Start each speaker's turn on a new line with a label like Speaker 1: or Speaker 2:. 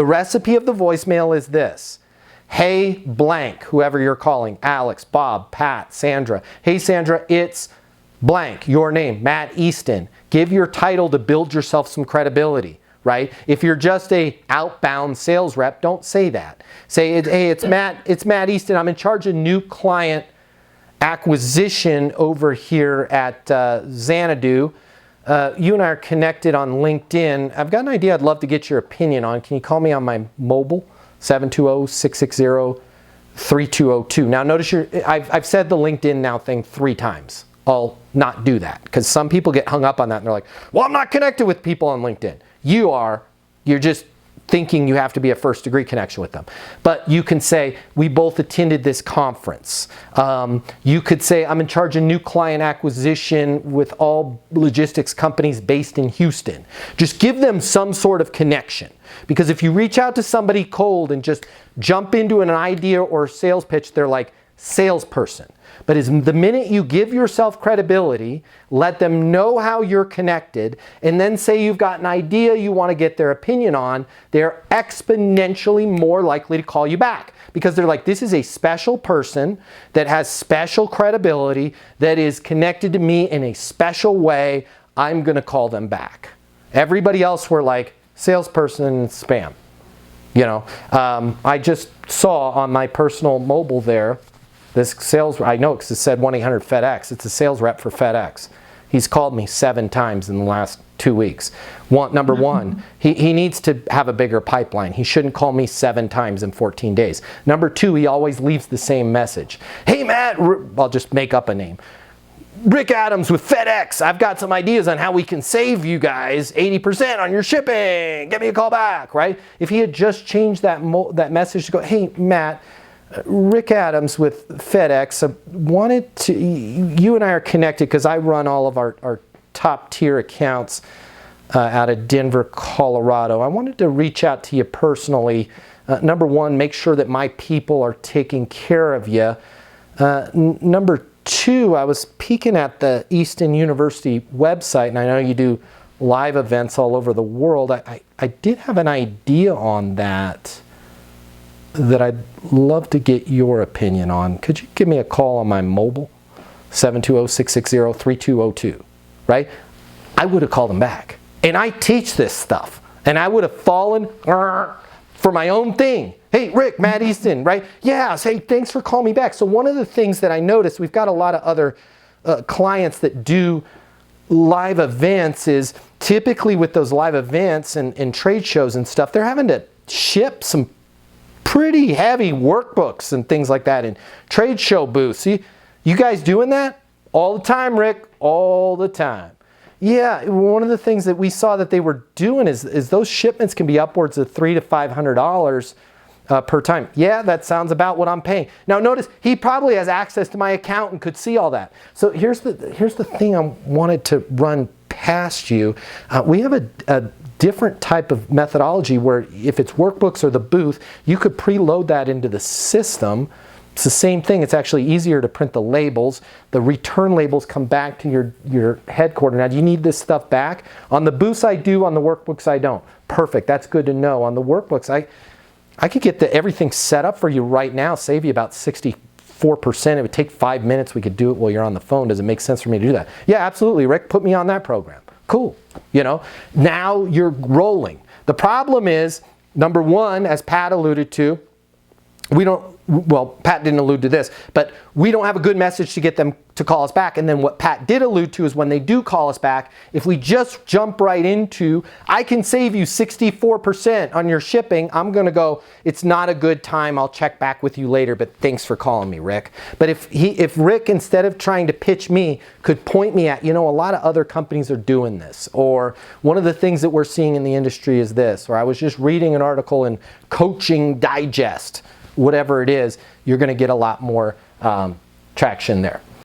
Speaker 1: The recipe of the voicemail is this. Hey, blank, whoever you're calling, Alex, Bob, Pat, Sandra. Hey, Sandra, it's blank, your name, Matt Easton. Give your title to build yourself some credibility, right? If you're just a outbound sales rep, don't say that. Say, hey, it's Matt Easton. I'm in charge of new client acquisition over here at Xanadu. You and I are connected on LinkedIn. I've got an idea I'd love to get your opinion on. Can you call me on my mobile? 720-660-3202. Now notice I've said the LinkedIn now thing 3 times. I'll not do that because some people get hung up on that and they're like, well, I'm not connected with people on LinkedIn. You're just thinking you have to be a first degree connection with them. But you can say, we both attended this conference. You could say, I'm in charge of new client acquisition with all logistics companies based in Houston. Just give them some sort of connection. Because if you reach out to somebody cold and just jump into an idea or sales pitch, they're like, salesperson. But the minute you give yourself credibility, let them know how you're connected, and then say you've got an idea you want to get their opinion on, they're exponentially more likely to call you back. Because they're like, this is a special person that has special credibility, that is connected to me in a special way. I'm going to call them back. Everybody else were like, salesperson, spam. You know, I just saw on my personal mobile there, this sales, I know because it said 1-800-FedEx. It's a sales rep for FedEx. He's called me 7 times in the last 2 weeks. Number one, he needs to have a bigger pipeline. He shouldn't call me 7 times in 14 days. Number 2, he always leaves the same message. Hey, Matt, I'll just make up a name. Rick Adams with FedEx. I've got some ideas on how we can save you guys 80% on your shipping. Give me a call back, right? If he had just changed that message to go, hey, Matt, Rick Adams with FedEx, wanted to, you and I are connected because I run all of our top tier accounts out of Denver, Colorado. I wanted to reach out to you personally. Number 1, make sure that my people are taking care of you. Number 2, I was peeking at the Easton University website, and I know you do live events all over the world. I did have an idea on that I'd love to get your opinion on. Could you give me a call on my mobile? 720-660-3202, right? I would have called them back. And I teach this stuff. And I would have fallen for my own thing. Hey, Rick, Matt Easton, right? Yeah, say, thanks for calling me back. So one of the things that I noticed, we've got a lot of other clients that do live events, is typically with those live events and trade shows and stuff, they're having to ship some pretty heavy workbooks and things like that in trade show booths. See, you guys doing that? All the time, Rick, all the time. Yeah, one of the things that we saw that they were doing is those shipments can be upwards of $300 to $500 per time. Yeah, that sounds about what I'm paying. Now notice, he probably has access to my account and could see all that. So here's the thing I wanted to run past you. We have a different type of methodology where if it's workbooks or the booth, you could preload that into the system. It's the same thing. It's actually easier to print the labels. The return labels come back to your headquarters. Now, do you need this stuff back? On the booths I do, on the workbooks I don't. Perfect. That's good to know. On the workbooks, I could get everything set up for you right now, save you about 64%. It would take 5 minutes. We could do it while you're on the phone. Does it make sense for me to do that? Yeah, absolutely, Rick. Put me on that program. Cool. You know, now you're rolling. The problem is, number 1, as Pat alluded to, Pat didn't allude to this, but we don't have a good message to get them to call us back. And then what Pat did allude to is when they do call us back, if we just jump right into, I can save you 64% on your shipping, I'm going to go, it's not a good time, I'll check back with you later, but thanks for calling me, Rick. But if Rick, instead of trying to pitch me, could point me at, a lot of other companies are doing this, or one of the things that we're seeing in the industry is this, or I was just reading an article in Coaching Digest, whatever it is, you're going to get a lot more traction there.